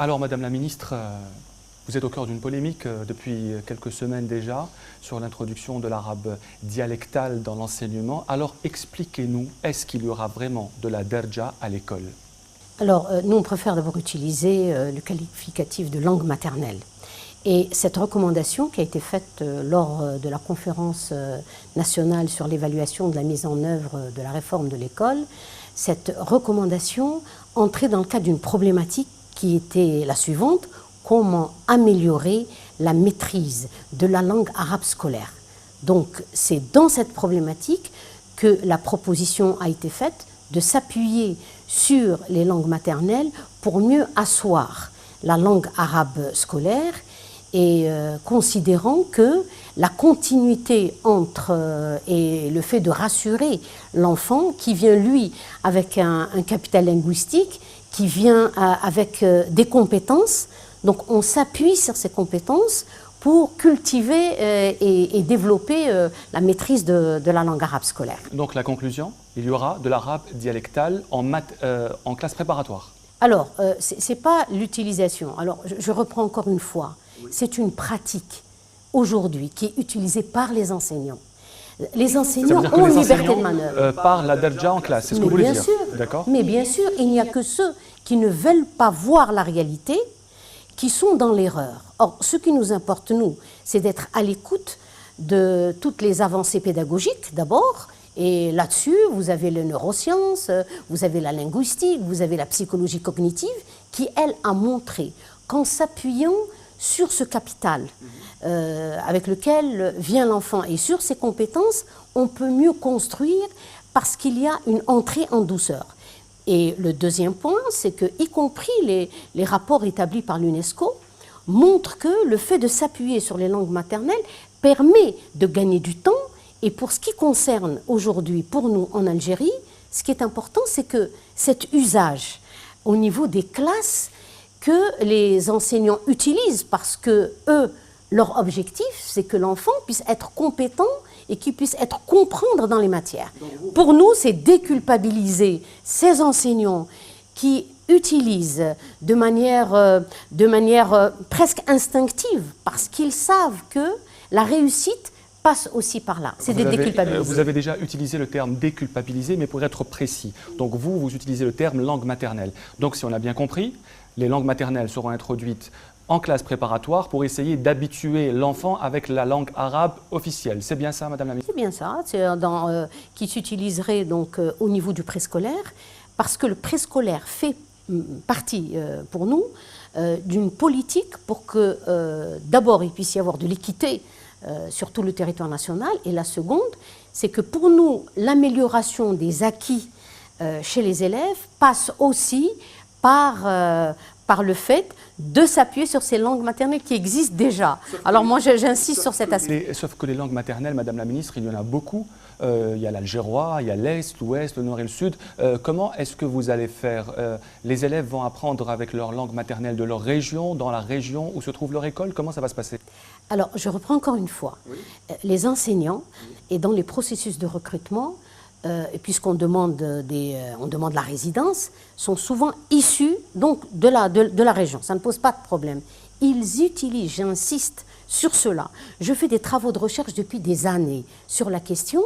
Alors, Madame la Ministre, vous êtes au cœur d'une polémique depuis quelques semaines déjà sur l'introduction de l'arabe dialectal dans l'enseignement. Alors, expliquez-nous, est-ce qu'il y aura vraiment de la derja à l'école? Alors, nous, on préfère d'abord utiliser le qualificatif de langue maternelle. Et cette recommandation qui a été faite lors de la conférence nationale sur l'évaluation de la mise en œuvre de la réforme de l'école, cette recommandation entrait dans le cadre d'une problématique qui était la suivante: comment améliorer la maîtrise de la langue arabe scolaire. Donc, c'est dans cette problématique que la proposition a été faite de s'appuyer sur les langues maternelles pour mieux asseoir la langue arabe scolaire, et considérant que la continuité entre et le fait de rassurer l'enfant qui vient lui avec un capital linguistique, qui vient avec des compétences, donc on s'appuie sur ces compétences pour cultiver et développer la maîtrise de la langue arabe scolaire. Donc la conclusion, il y aura de l'arabe dialectal en classe préparatoire. Alors, ce n'est pas l'utilisation. Alors, je reprends encore une fois. C'est une pratique aujourd'hui qui est utilisée par les enseignants. Les enseignants ont une liberté de manœuvre. Par la derja en classe, c'est ce que vous voulez dire? D'accord. Mais bien sûr, il n'y a que ceux qui ne veulent pas voir la réalité qui sont dans l'erreur. Or, ce qui nous importe, nous, c'est d'être à l'écoute de toutes les avancées pédagogiques, d'abord. Et là-dessus, vous avez les neurosciences, vous avez la linguistique, vous avez la psychologie cognitive, qui, elle, a montré qu'en s'appuyant sur ce capital avec lequel vient l'enfant et sur ses compétences, on peut mieux construire parce qu'il y a une entrée en douceur. Et le deuxième point, c'est que, y compris les rapports établis par l'UNESCO, montrent que le fait de s'appuyer sur les langues maternelles permet de gagner du temps. Et pour ce qui concerne aujourd'hui, pour nous en Algérie, ce qui est important, c'est que cet usage au niveau des classes que les enseignants utilisent, parce que eux, leur objectif, c'est que l'enfant puisse être compétent et qu'il puisse comprendre dans les matières. Pour nous, c'est déculpabiliser ces enseignants qui utilisent de manière presque instinctive, parce qu'ils savent que la réussite passe aussi par là. C'est des déculpabiliser. Vous avez déjà utilisé le terme déculpabiliser, mais pour être précis. Donc vous utilisez le terme langue maternelle. Donc si on a bien compris, les langues maternelles seront introduites en classe préparatoire pour essayer d'habituer l'enfant avec la langue arabe officielle. C'est bien ça, Madame la Ministre? C'est bien ça, qui s'utiliserait donc au niveau du préscolaire, parce que le préscolaire fait partie pour nous d'une politique pour que d'abord il puisse y avoir de l'équité sur tout le territoire national, et la seconde, c'est que pour nous, l'amélioration des acquis chez les élèves passe aussi par le fait de s'appuyer sur ces langues maternelles qui existent déjà. Alors moi, j'insiste sur cet aspect. Sauf que les langues maternelles, Madame la Ministre, il y en a beaucoup. Il y a l'algérois, il y a l'Est, l'Ouest, le Nord et le Sud. Comment est-ce que vous allez faire? Les élèves vont apprendre avec leur langue maternelle de leur région, dans la région où se trouve leur école? Comment ça va se passer? Alors, je reprends encore une fois. Oui. Les enseignants, et dans les processus de recrutement, puisqu'on demande la résidence, sont souvent issus donc, de la région. Ça ne pose pas de problème. Ils utilisent, j'insiste sur cela. Je fais des travaux de recherche depuis des années sur la question,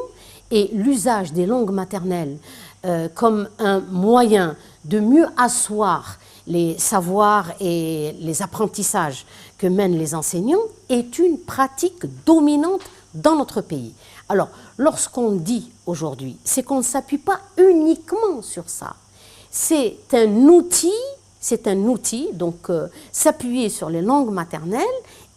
et l'usage des langues maternelles comme un moyen de mieux asseoir les savoirs et les apprentissages que mènent les enseignants est une pratique dominante dans notre pays. Alors, lorsqu'on dit aujourd'hui, c'est qu'on ne s'appuie pas uniquement sur ça. C'est un outil, donc s'appuyer sur les langues maternelles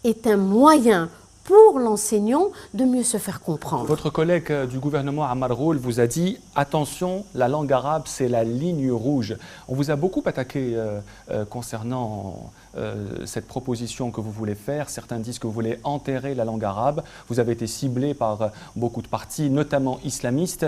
est un moyen pour l'enseignant de mieux se faire comprendre. Votre collègue du gouvernement, Ammar Roul, vous a dit « Attention, la langue arabe, c'est la ligne rouge ». On vous a beaucoup attaqué concernant cette proposition que vous voulez faire. Certains disent que vous voulez enterrer la langue arabe. Vous avez été ciblé par beaucoup de partis, notamment islamistes.